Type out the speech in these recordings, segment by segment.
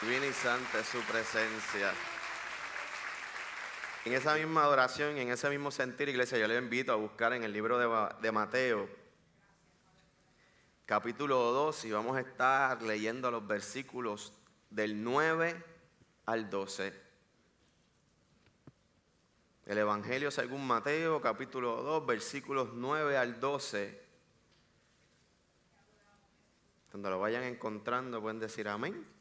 Divina y santa es su presencia. En esa misma adoración y en ese mismo sentir, iglesia, yo les invito a buscar en el libro de Mateo, capítulo 2, y vamos a estar leyendo los versículos del 9 al 12. El Evangelio según Mateo, capítulo 2, versículos 9 al 12. Cuando lo vayan encontrando pueden decir amén.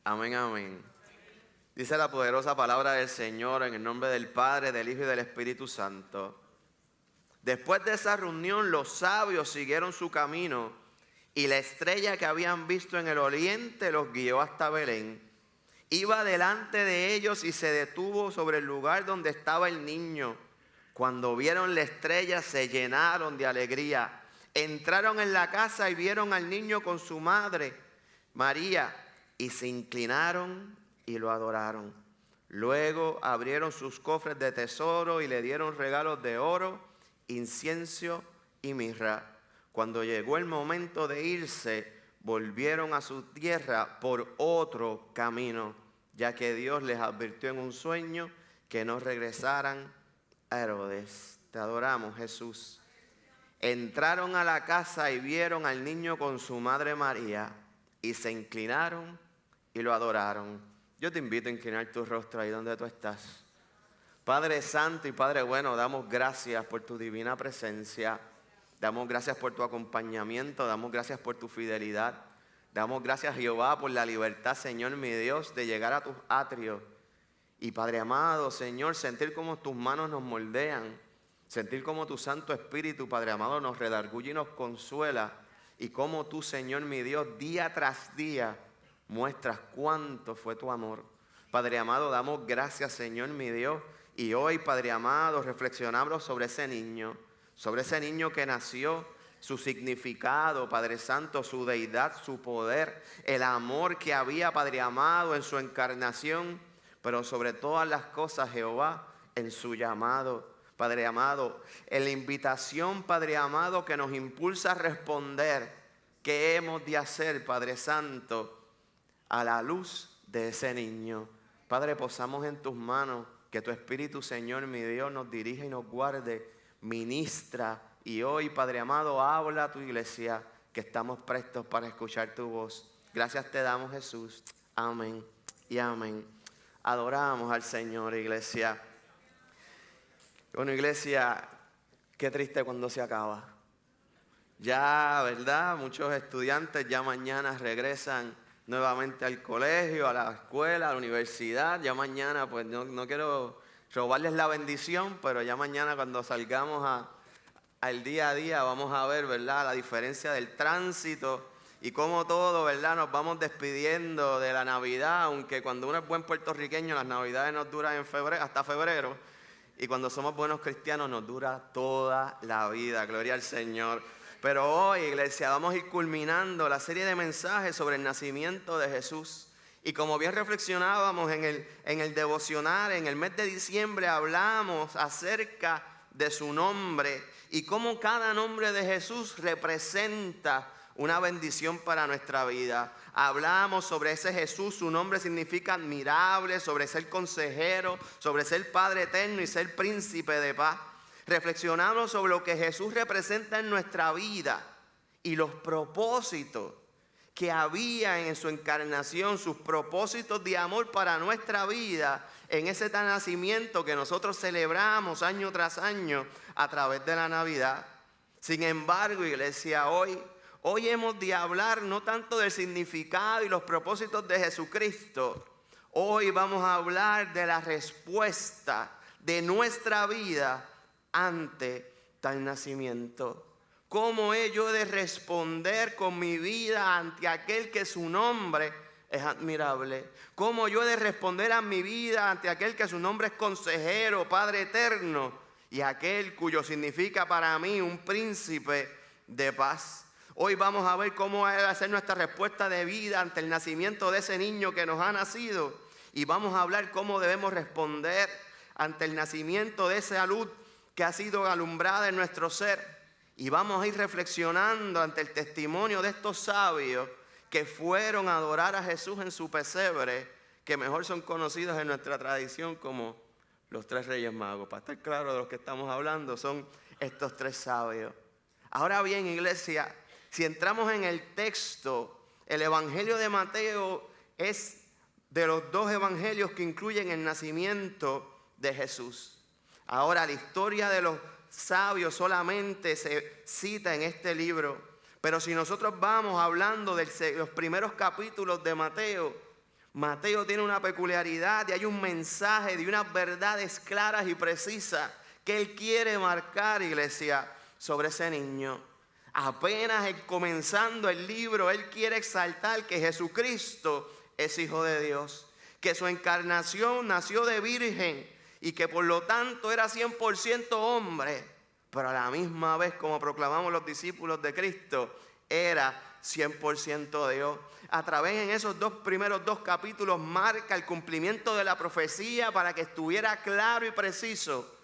Amén, amén. Dice la poderosa palabra del Señor en el nombre del Padre, del Hijo y del Espíritu Santo. Después de esa reunión, los sabios siguieron su camino y la estrella que habían visto en el oriente los guió hasta Belén. Iba delante de ellos y se detuvo sobre el lugar donde estaba el niño. Cuando vieron la estrella, se llenaron de alegría. Entraron en la casa y vieron al niño con su madre, María, y se inclinaron y lo adoraron. Luego abrieron sus cofres de tesoro y le dieron regalos de oro, incienso y mirra. Cuando llegó el momento de irse, volvieron a su tierra por otro camino, ya que Dios les advirtió en un sueño que no regresaran a Herodes. Te adoramos, Jesús. Entraron a la casa y vieron al niño con su madre María y se inclinaron y lo adoraron. Yo te invito a inclinar tu rostro ahí donde tú estás. Padre Santo y Padre bueno, damos gracias por tu divina presencia. Damos gracias por tu acompañamiento, damos gracias por tu fidelidad. Damos gracias, Jehová, por la libertad, Señor, mi Dios, de llegar a tus atrios. Y Padre amado, Señor, sentir cómo tus manos nos moldean. Sentir cómo tu Santo Espíritu, Padre amado, nos redarguye y nos consuela. Y cómo tú, Señor, mi Dios, día tras día muestras cuánto fue tu amor. Padre amado, damos gracias, Señor, mi Dios. Y hoy, Padre amado, reflexionamos sobre ese niño que nació, su significado, Padre Santo, su deidad, su poder, el amor que había, Padre amado, en su encarnación, pero sobre todas las cosas, Jehová, en su llamado. Padre amado, en la invitación, Padre amado, que nos impulsa a responder qué hemos de hacer, Padre Santo, a la luz de ese niño. Padre, posamos en tus manos, que tu Espíritu, Señor, mi Dios, nos dirija y nos guarde, ministra. Y hoy, Padre amado, habla a tu iglesia, que estamos prestos para escuchar tu voz. Gracias te damos, Jesús. Amén y amén. Adoramos al Señor, iglesia. Bueno, iglesia, qué triste cuando se acaba. Ya, ¿verdad? Muchos estudiantes ya mañana regresan nuevamente al colegio, a la escuela, a la universidad. Ya mañana, pues no quiero robarles la bendición, pero ya mañana cuando salgamos al día a día vamos a ver, ¿verdad?, la diferencia del tránsito y cómo todo, ¿verdad?, nos vamos despidiendo de la Navidad, aunque cuando uno es buen puertorriqueño las Navidades nos duran en febrero, hasta febrero. Y cuando somos buenos cristianos nos dura toda la vida, gloria al Señor. Pero hoy, iglesia, vamos a ir culminando la serie de mensajes sobre el nacimiento de Jesús. Y como bien reflexionábamos en el devocional, en el mes de diciembre hablamos acerca de su nombre y cómo cada nombre de Jesús representa una bendición para nuestra vida. Hablamos sobre ese Jesús, su nombre significa admirable, sobre ser consejero, sobre ser Padre eterno y ser príncipe de paz. Reflexionamos sobre lo que Jesús representa en nuestra vida y los propósitos que había en su encarnación, sus propósitos de amor para nuestra vida en ese nacimiento que nosotros celebramos año tras año a través de la Navidad. Sin embargo, iglesia, hoy hemos de hablar no tanto del significado y los propósitos de Jesucristo. Hoy vamos a hablar de la respuesta de nuestra vida ante tal nacimiento. ¿Cómo yo he de responder con mi vida ante aquel que su nombre es admirable? ¿Cómo yo he de responder a mi vida ante aquel que su nombre es consejero, Padre eterno, y aquel cuyo significa para mí un príncipe de paz? Hoy vamos a ver cómo debe ser nuestra respuesta de vida ante el nacimiento de ese niño que nos ha nacido. Y vamos a hablar cómo debemos responder ante el nacimiento de esa luz que ha sido alumbrada en nuestro ser. Y vamos a ir reflexionando ante el testimonio de estos sabios que fueron a adorar a Jesús en su pesebre, que mejor son conocidos en nuestra tradición como los 3 Reyes Magos. Para estar claro de los que estamos hablando, son estos 3 sabios. Ahora bien, iglesia, si entramos en el texto, el Evangelio de Mateo es de los 2 evangelios que incluyen el nacimiento de Jesús. Ahora, la historia de los sabios solamente se cita en este libro, pero si nosotros vamos hablando de los primeros capítulos de Mateo, Mateo tiene una peculiaridad y hay un mensaje de unas verdades claras y precisas que él quiere marcar, iglesia, sobre ese niño. Apenas comenzando el libro, él quiere exaltar que Jesucristo es Hijo de Dios, que su encarnación nació de virgen y que por lo tanto era 100% hombre, pero a la misma vez, como proclamamos los discípulos de Cristo, era 100% Dios. A través en esos primeros 2 capítulos marca el cumplimiento de la profecía para que estuviera claro y preciso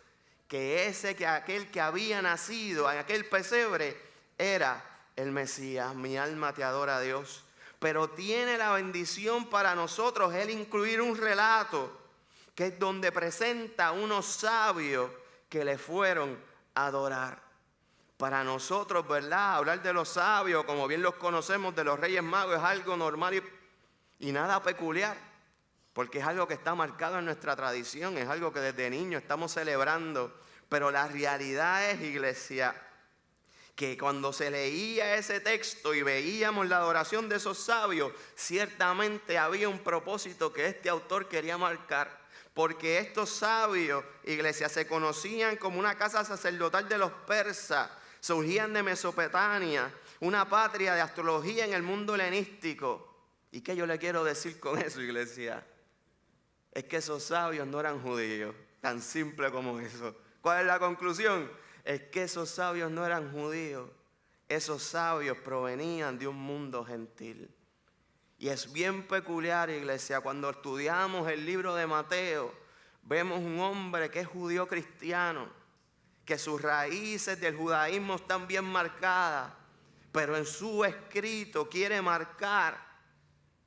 que aquel que había nacido en aquel pesebre era el Mesías. Mi alma te adora a Dios. Pero tiene la bendición para nosotros el incluir un relato que es donde presenta unos sabios que le fueron a adorar. Para nosotros, ¿verdad? Hablar de los sabios, como bien los conocemos, de los Reyes Magos, es algo normal y nada peculiar, porque es algo que está marcado en nuestra tradición, es algo que desde niños estamos celebrando. Pero la realidad es, iglesia, que cuando se leía ese texto y veíamos la adoración de esos sabios, ciertamente había un propósito que este autor quería marcar. Porque estos sabios, iglesia, se conocían como una casa sacerdotal de los persas, surgían de Mesopotamia, una patria de astrología en el mundo helenístico. ¿Y qué yo le quiero decir con eso, iglesia? Es que esos sabios no eran judíos, tan simple como eso. ¿Cuál es la conclusión? Es que esos sabios no eran judíos, esos sabios provenían de un mundo gentil. Y es bien peculiar, iglesia, cuando estudiamos el libro de Mateo, vemos un hombre que es judío cristiano, que sus raíces del judaísmo están bien marcadas, pero en su escrito quiere marcar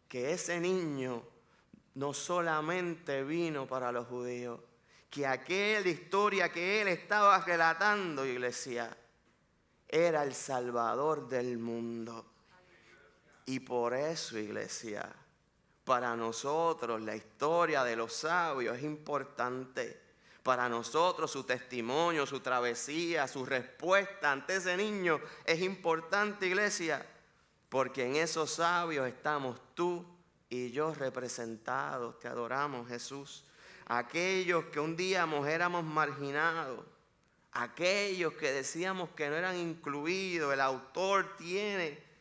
que ese niño no solamente vino para los judíos, que aquella historia que él estaba relatando, iglesia, era el Salvador del mundo. Y por eso, iglesia, para nosotros la historia de los sabios es importante. Para nosotros su testimonio, su travesía, su respuesta ante ese niño es importante, iglesia, porque en esos sabios estamos tú y yo representados. Te adoramos, Jesús. Aquellos que un día éramos marginados, aquellos que decíamos que no eran incluidos, el autor tiene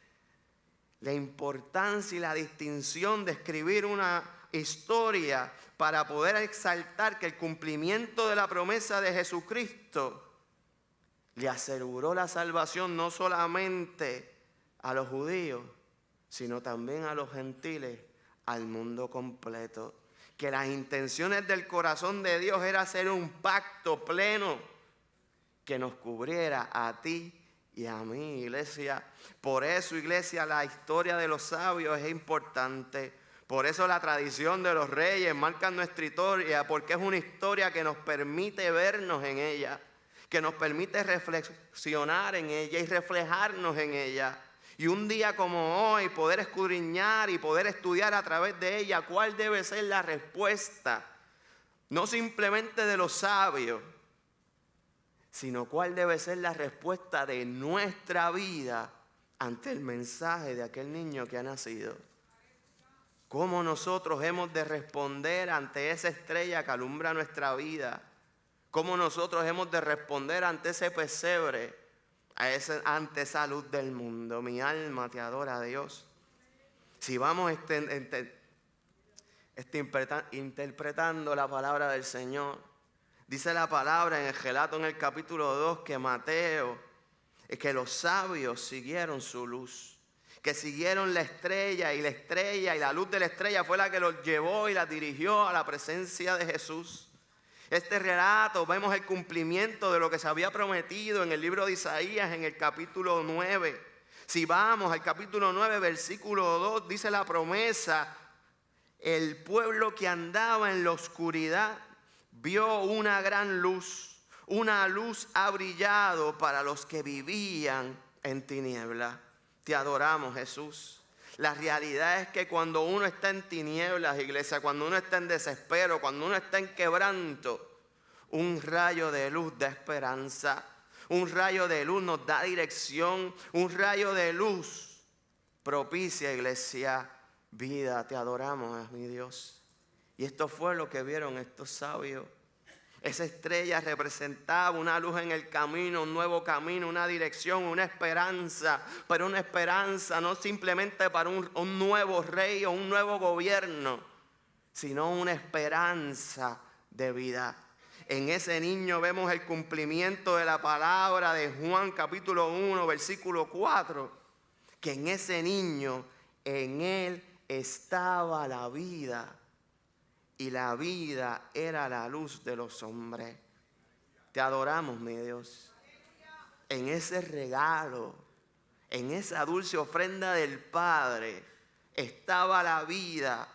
la importancia y la distinción de escribir una historia para poder exaltar que el cumplimiento de la promesa de Jesucristo le aseguró la salvación no solamente a los judíos, sino también a los gentiles, al mundo completo. Que las intenciones del corazón de Dios era hacer un pacto pleno que nos cubriera a ti y a mí, iglesia. Por eso, iglesia, la historia de los sabios es importante. Por eso la tradición de los reyes marca nuestra historia, porque es una historia que nos permite vernos en ella, que nos permite reflexionar en ella y reflejarnos en ella. Y un día como hoy poder escudriñar y poder estudiar a través de ella cuál debe ser la respuesta, no simplemente de los sabios, sino cuál debe ser la respuesta de nuestra vida ante el mensaje de aquel niño que ha nacido. Cómo nosotros hemos de responder ante esa estrella que alumbra nuestra vida. Cómo nosotros hemos de responder ante ese pesebre, ante esa luz del mundo. Mi alma te adora a Dios. Si vamos interpretando la palabra del Señor, dice la palabra en el relato en el capítulo 2 que Mateo, que los sabios siguieron su luz, que siguieron la estrella y la luz de la estrella fue la que los llevó y la dirigió a la presencia de Jesús. Este relato vemos el cumplimiento de lo que se había prometido en el libro de Isaías en el capítulo 9. Si vamos al capítulo 9, versículo 2, dice la promesa: el pueblo que andaba en la oscuridad vio una gran luz. Una luz ha brillado para los que vivían en tinieblas. Te adoramos, Jesús. La realidad es que cuando uno está en tinieblas, iglesia, cuando uno está en desespero, cuando uno está en quebranto, un rayo de luz da esperanza. Un rayo de luz nos da dirección. Un rayo de luz propicia, iglesia, vida. Te adoramos, mi Dios. Y esto fue lo que vieron estos sabios. Esa estrella representaba una luz en el camino, un nuevo camino, una dirección, una esperanza. Pero una esperanza no simplemente para un nuevo rey o un nuevo gobierno, sino una esperanza de vida. En ese niño vemos el cumplimiento de la palabra de Juan capítulo 1, versículo 4. Que en ese niño, en él estaba la vida. Y la vida era la luz de los hombres. Te adoramos, mi Dios. En ese regalo, en esa dulce ofrenda del Padre, estaba la vida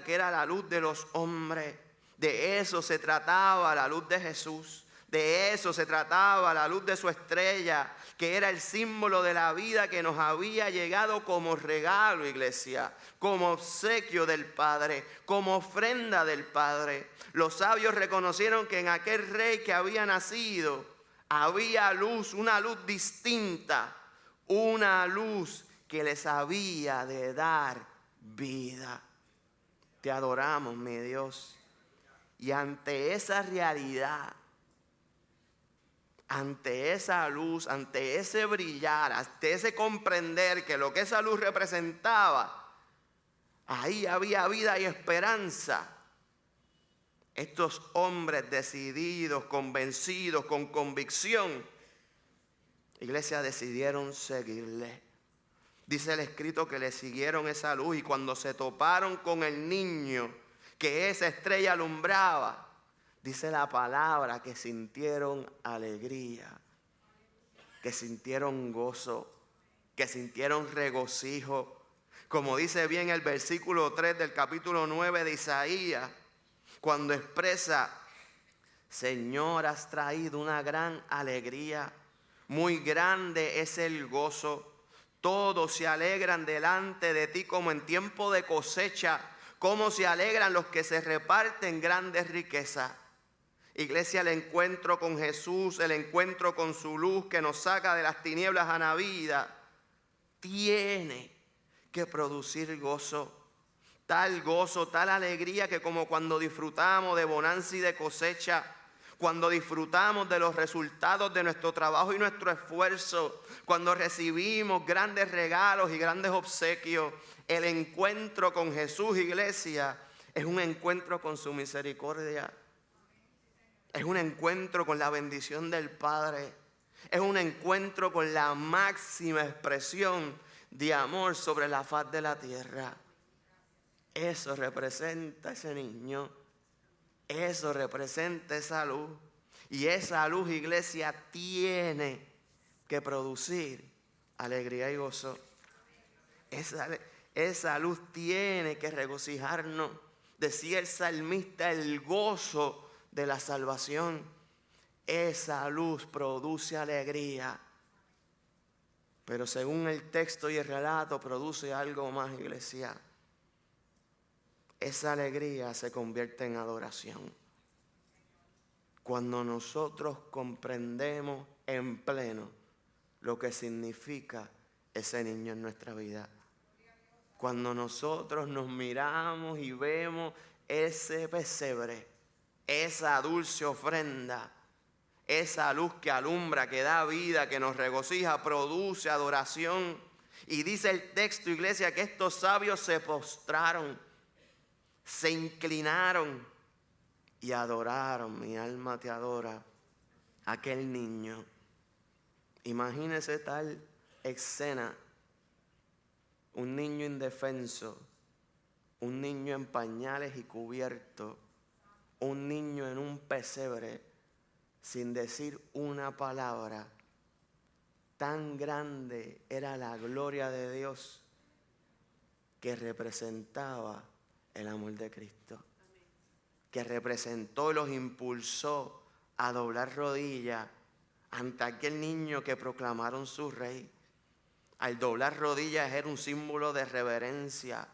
que era la luz de los hombres. De eso se trataba la luz de Jesús. De eso se trataba la luz de su estrella, que era el símbolo de la vida que nos había llegado como regalo, iglesia, como obsequio del Padre, como ofrenda del Padre. Los sabios reconocieron que en aquel rey que había nacido había luz, una luz distinta, una luz que les había de dar vida. Te adoramos, mi Dios. Y ante esa realidad, ante esa luz, ante ese brillar, ante ese comprender que lo que esa luz representaba, ahí había vida y esperanza. Estos hombres decididos, convencidos, con convicción, iglesia, decidieron seguirle. Dice el escrito que le siguieron esa luz, y cuando se toparon con el niño que esa estrella alumbraba, dice la palabra que sintieron alegría, que sintieron gozo, que sintieron regocijo. Como dice bien el versículo 3 del capítulo 9 de Isaías, cuando expresa: Señor, has traído una gran alegría, muy grande es el gozo. Todos se alegran delante de ti como en tiempo de cosecha, como se alegran los que se reparten grandes riquezas. Iglesia, el encuentro con Jesús, el encuentro con su luz que nos saca de las tinieblas a la vida, tiene que producir gozo, tal alegría que como cuando disfrutamos de bonanza y de cosecha, cuando disfrutamos de los resultados de nuestro trabajo y nuestro esfuerzo, cuando recibimos grandes regalos y grandes obsequios, el encuentro con Jesús, iglesia, es un encuentro con su misericordia. Es un encuentro con la bendición del Padre. Es un encuentro con la máxima expresión de amor sobre la faz de la tierra. Eso representa ese niño. Eso representa esa luz. Y esa luz, iglesia, tiene que producir alegría y gozo. Esa luz tiene que regocijarnos. Decía el salmista: el gozo de la salvación. Esa luz produce alegría, pero según el texto y el relato produce algo más, iglesia. Esa alegría se convierte en adoración cuando nosotros comprendemos en pleno lo que significa ese niño en nuestra vida. Cuando nosotros nos miramos y vemos ese pesebre, esa dulce ofrenda, esa luz que alumbra, que da vida, que nos regocija, produce adoración. Y dice el texto, iglesia, que estos sabios se postraron, se inclinaron y adoraron. Mi alma te adora, aquel niño. Imagínese tal escena: un niño indefenso, un niño en pañales y cubierto, un niño en un pesebre sin decir una palabra, tan grande era la gloria de Dios que representaba el amor de Cristo, que representó y los impulsó a doblar rodillas ante aquel niño que proclamaron su rey. Al doblar rodillas era un símbolo de reverencia,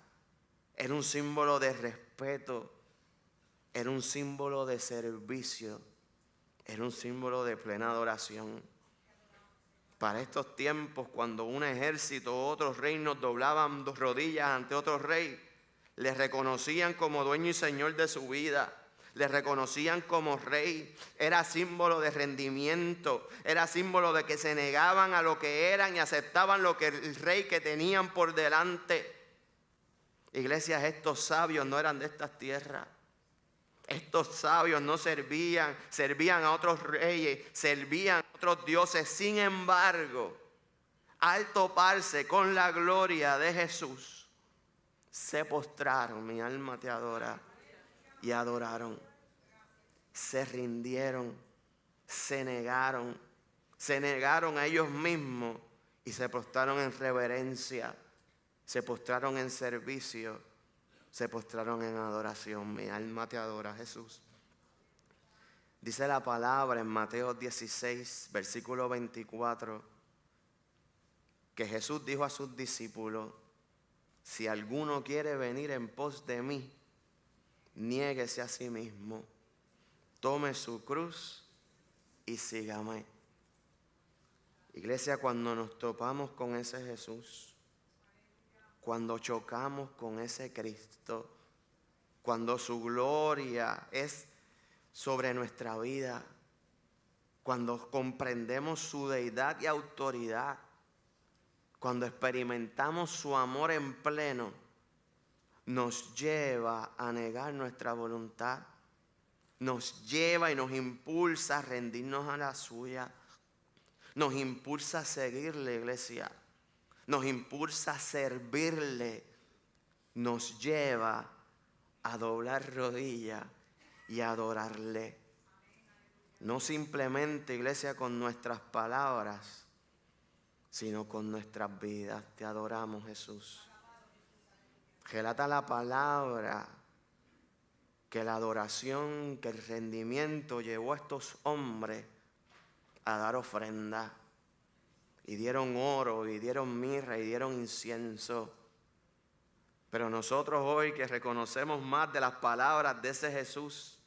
era un símbolo de respeto, era un símbolo de servicio, era un símbolo de plena adoración. Para estos tiempos, cuando un ejército o otros reinos doblaban rodillas ante otro rey, les reconocían como dueño y señor de su vida, les reconocían como rey. Era símbolo de rendimiento, era símbolo de que se negaban a lo que eran y aceptaban lo que el rey que tenían por delante. Iglesias, estos sabios no eran de estas tierras. Estos sabios no servían a otros reyes, servían a otros dioses. Sin embargo, al toparse con la gloria de Jesús, se postraron, mi alma te adora, y adoraron. Se rindieron, se negaron a ellos mismos y se postraron en reverencia, se postraron en servicio, se postraron en adoración. Mi alma te adora, Jesús. Dice la palabra en Mateo 16, versículo 24, que Jesús dijo a sus discípulos: si alguno quiere venir en pos de mí, niéguese a sí mismo, tome su cruz y sígame. Iglesia, cuando nos topamos con ese Jesús, cuando chocamos con ese Cristo, cuando su gloria es sobre nuestra vida, cuando comprendemos su deidad y autoridad, cuando experimentamos su amor en pleno, nos lleva a negar nuestra voluntad, nos lleva y nos impulsa a rendirnos a la suya, nos impulsa a seguirle, iglesia, nos impulsa a servirle, nos lleva a doblar rodillas y a adorarle. No simplemente, iglesia, con nuestras palabras, sino con nuestras vidas. Te adoramos, Jesús. Relata la palabra que la adoración, que el rendimiento llevó a estos hombres a dar ofrenda. Y dieron oro, y dieron mirra, y dieron incienso. Pero nosotros hoy que reconocemos más de las palabras de ese Jesús,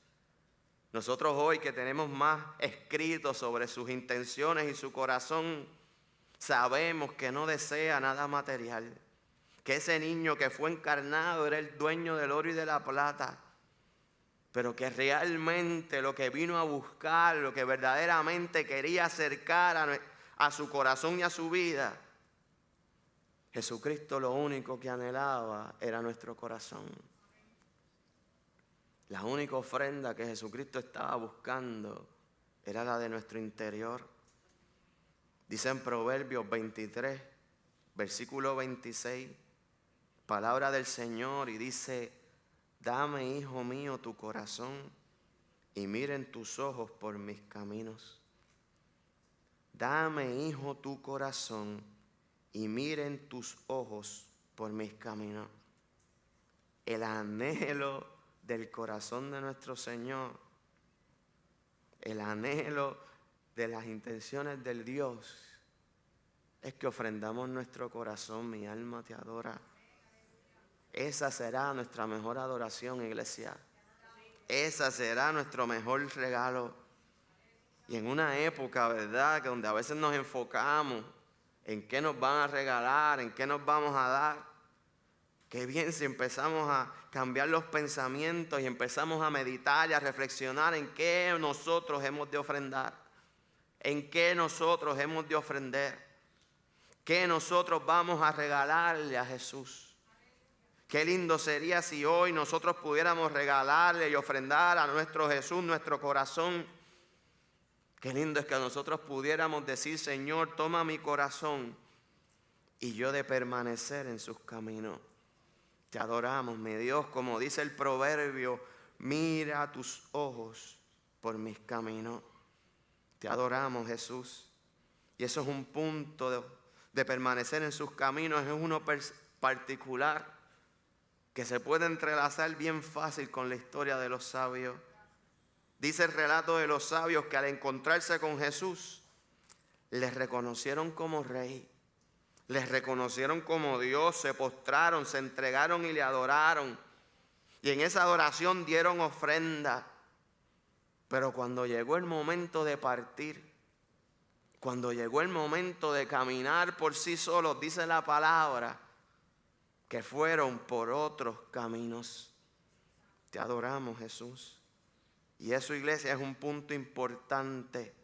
nosotros hoy que tenemos más escrito sobre sus intenciones y su corazón, sabemos que no desea nada material, que ese niño que fue encarnado era el dueño del oro y de la plata, pero que realmente lo que vino a buscar, lo que verdaderamente quería acercar a su corazón y a su vida, Jesucristo lo único que anhelaba era nuestro corazón. La única ofrenda que Jesucristo estaba buscando era la de nuestro interior. Dice en Proverbios 23, versículo 26, palabra del Señor, y dice: dame, hijo mío, tu corazón, y miren tus ojos por mis caminos. Dame, hijo, tu corazón, y miren tus ojos por mis caminos. El anhelo del corazón de nuestro Señor, el anhelo de las intenciones del Dios, es que ofrendamos nuestro corazón. Mi alma te adora. Esa será nuestra mejor adoración, iglesia. Esa será nuestro mejor regalo. Y en una época, ¿verdad?, que donde a veces nos enfocamos en qué nos van a regalar, en qué nos vamos a dar. Qué bien si empezamos a cambiar los pensamientos y empezamos a meditar y a reflexionar en qué nosotros hemos de ofrendar, en qué nosotros hemos de ofrender, qué nosotros vamos a regalarle a Jesús. Qué lindo sería si hoy nosotros pudiéramos regalarle y ofrendar a nuestro Jesús nuestro corazón. Qué lindo es que nosotros pudiéramos decir: Señor, toma mi corazón y yo de permanecer en sus caminos. Te adoramos, mi Dios, como dice el proverbio: mira tus ojos por mis caminos. Te adoramos, Jesús. Y eso es un punto de permanecer en sus caminos. Es uno particular que se puede entrelazar bien fácil con la historia de los sabios. Dice el relato de los sabios que al encontrarse con Jesús, les reconocieron como rey, les reconocieron como Dios, se postraron, se entregaron y le adoraron. Y en esa adoración dieron ofrenda. Pero cuando llegó el momento de partir, cuando llegó el momento de caminar por sí solos, dice la palabra, que fueron por otros caminos. Te adoramos, Jesús. Y eso, iglesia, es un punto importante.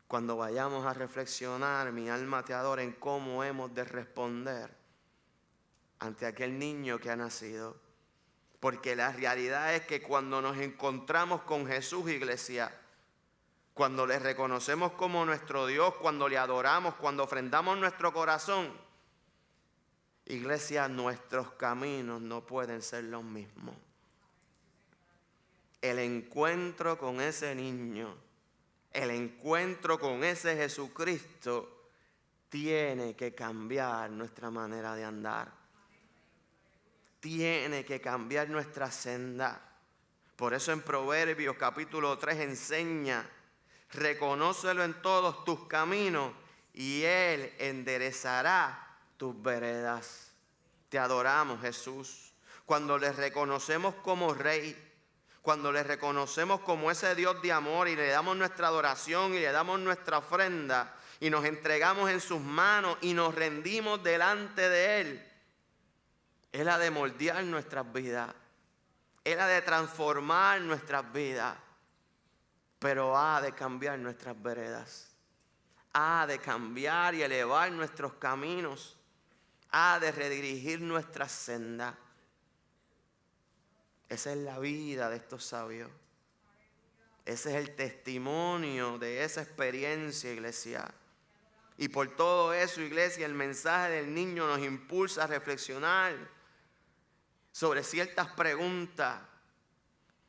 Cuando vayamos a reflexionar, mi alma te adora, en cómo hemos de responder ante aquel niño que ha nacido. Porque la realidad es que cuando nos encontramos con Jesús, iglesia, cuando le reconocemos como nuestro Dios, cuando le adoramos, cuando ofrendamos nuestro corazón, iglesia, nuestros caminos no pueden ser los mismos. El encuentro con ese niño, el encuentro con ese Jesucristo, tiene que cambiar nuestra manera de andar. Tiene que cambiar nuestra senda. Por eso en Proverbios capítulo 3 enseña: reconócelo en todos tus caminos y Él enderezará tus veredas. Te adoramos, Jesús. Cuando le reconocemos como Rey, cuando le reconocemos como ese Dios de amor y le damos nuestra adoración y le damos nuestra ofrenda y nos entregamos en sus manos y nos rendimos delante de Él, Él ha de moldear nuestras vidas. Él ha de transformar nuestras vidas. Pero ha de cambiar nuestras veredas. Ha de cambiar y elevar nuestros caminos. Ha de redirigir nuestras sendas. Esa es la vida de estos sabios. Ese es el testimonio de esa experiencia, iglesia. Y por todo eso, iglesia, el mensaje del niño nos impulsa a reflexionar sobre ciertas preguntas.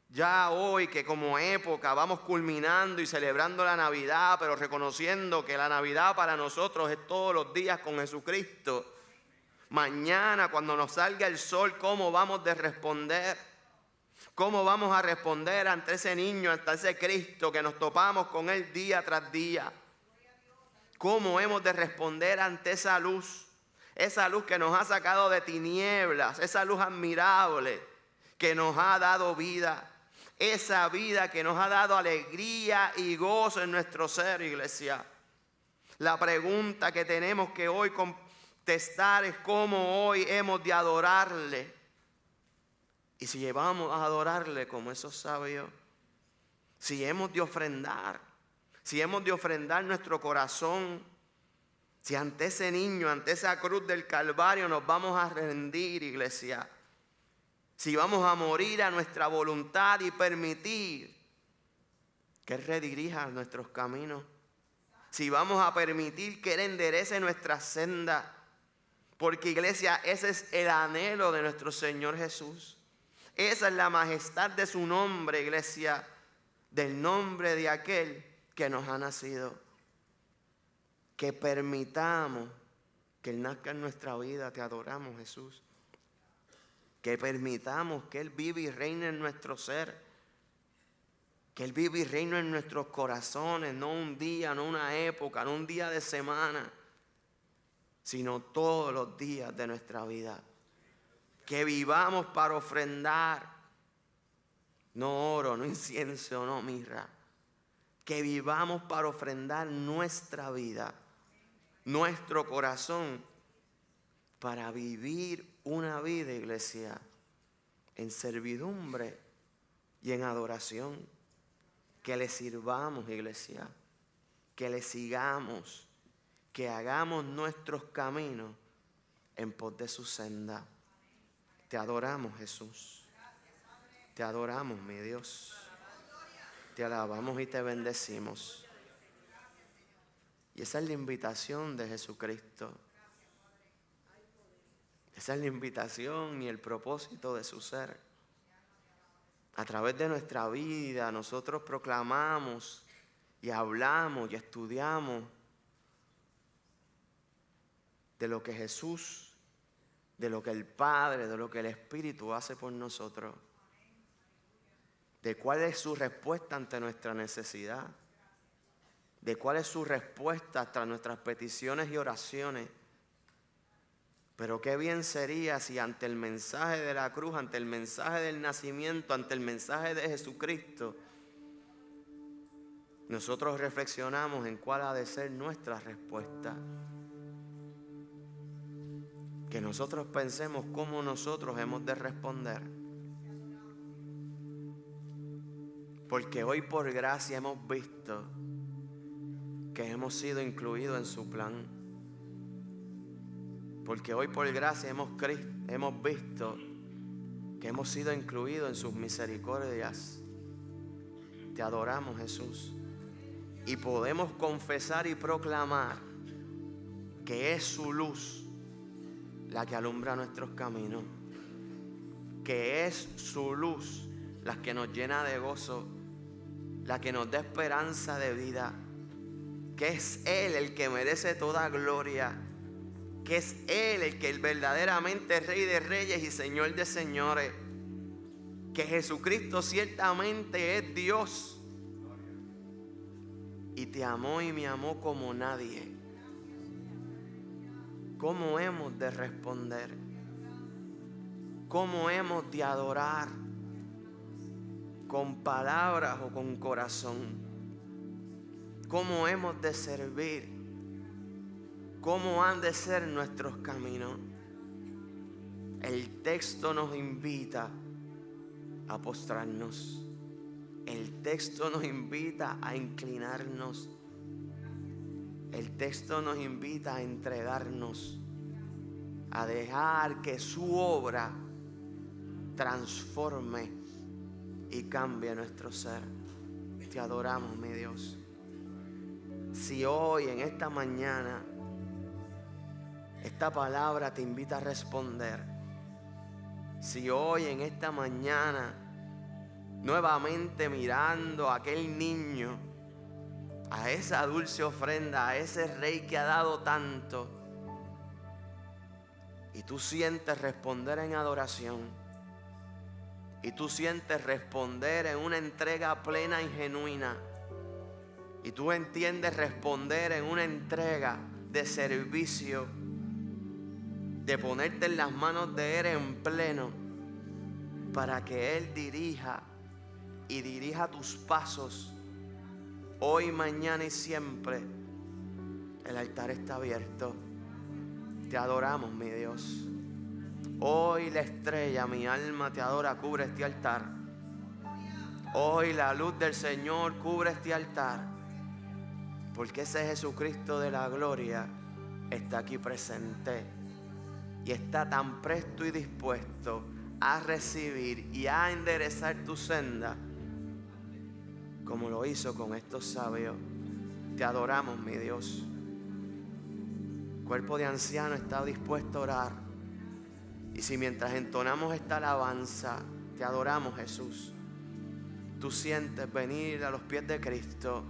Ya hoy, que como época vamos culminando y celebrando la Navidad, pero reconociendo que la Navidad para nosotros es todos los días con Jesucristo. Mañana, cuando nos salga el sol, ¿cómo vamos de responder? ¿Cómo vamos a responder ante ese niño, ante ese Cristo que nos topamos con Él día tras día? ¿Cómo hemos de responder ante esa luz? Esa luz que nos ha sacado de tinieblas, esa luz admirable que nos ha dado vida. Esa vida que nos ha dado alegría y gozo en nuestro ser, iglesia. La pregunta que tenemos que hoy contestar es cómo hoy hemos de adorarle. Y si llevamos a adorarle como esos sabios, si hemos de ofrendar, si hemos de ofrendar nuestro corazón, si ante ese niño, ante esa cruz del Calvario nos vamos a rendir, iglesia. Si vamos a morir a nuestra voluntad y permitir que Él redirija nuestros caminos. Si vamos a permitir que Él enderece nuestra senda. Porque, iglesia, ese es el anhelo de nuestro Señor Jesús. Esa es la majestad de su nombre, iglesia, del nombre de aquel que nos ha nacido. Que permitamos que Él nazca en nuestra vida. Te adoramos, Jesús. Que permitamos que Él vive y reine en nuestro ser. Que Él vive y reine en nuestros corazones. No un día, no una época, no un día de semana, sino todos los días de nuestra vida. Que vivamos para ofrendar. No oro, no incienso, no mirra. Que vivamos para ofrendar nuestra vida, nuestro corazón, para vivir una vida, iglesia, en servidumbre y en adoración. Que le sirvamos, iglesia, que le sigamos, que hagamos nuestros caminos en pos de su senda. Te adoramos, Jesús. Te adoramos, mi Dios. Te alabamos y te bendecimos. Y esa es la invitación de Jesucristo. Esa es la invitación y el propósito de su ser. A través de nuestra vida nosotros proclamamos y hablamos y estudiamos de lo que Jesús, de lo que el Padre, de lo que el Espíritu hace por nosotros. De cuál es su respuesta ante nuestra necesidad. De cuál es su respuesta ante nuestras peticiones y oraciones. Pero qué bien sería si ante el mensaje de la cruz, ante el mensaje del nacimiento, ante el mensaje de Jesucristo, nosotros reflexionamos en cuál ha de ser nuestra respuesta. Que nosotros pensemos cómo nosotros hemos de responder. Porque hoy por gracia hemos visto que hemos sido incluidos en su plan. Porque hoy por gracia hemos visto que hemos sido incluidos en sus misericordias. Te adoramos, Jesús. Y podemos confesar y proclamar que es su luz la que alumbra nuestros caminos, que es su luz la que nos llena de gozo, la que nos da esperanza de vida, que es Él el que merece toda gloria, que es Él el que verdaderamente es Rey de Reyes y Señor de Señores, que Jesucristo ciertamente es Dios y te amó y me amó como nadie. ¿Cómo hemos de responder? ¿Cómo hemos de adorar? ¿Con palabras o con corazón? ¿Cómo hemos de servir? ¿Cómo han de ser nuestros caminos? El texto nos invita a postrarnos. El texto nos invita a inclinarnos. El texto nos invita a entregarnos, a dejar que su obra transforme y cambie nuestro ser. Te adoramos, mi Dios. Si hoy, en esta mañana, esta palabra te invita a responder, si hoy, en esta mañana, nuevamente mirando a aquel niño, a esa dulce ofrenda, a ese Rey que ha dado tanto, y tú sientes responder en adoración, y tú sientes responder en una entrega plena y genuina, y tú entiendes responder en una entrega de servicio, de ponerte en las manos de Él en pleno, para que Él dirija tus pasos. Hoy, mañana y siempre, el altar está abierto. Te adoramos, mi Dios. Hoy la estrella, mi alma te adora, cubre este altar. Hoy la luz del Señor cubre este altar. Porque ese Jesucristo de la gloria está aquí presente. Y está tan presto y dispuesto a recibir y a enderezar tu senda, como lo hizo con estos sabios. Te adoramos, mi Dios. El cuerpo de anciano está dispuesto a orar. Y si mientras entonamos esta alabanza, te adoramos, Jesús, tú sientes venir a los pies de Cristo,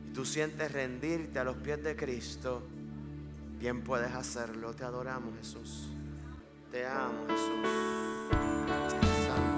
y tú sientes rendirte a los pies de Cristo, bien puedes hacerlo. Te adoramos, Jesús. Te amo, Jesús. Santo.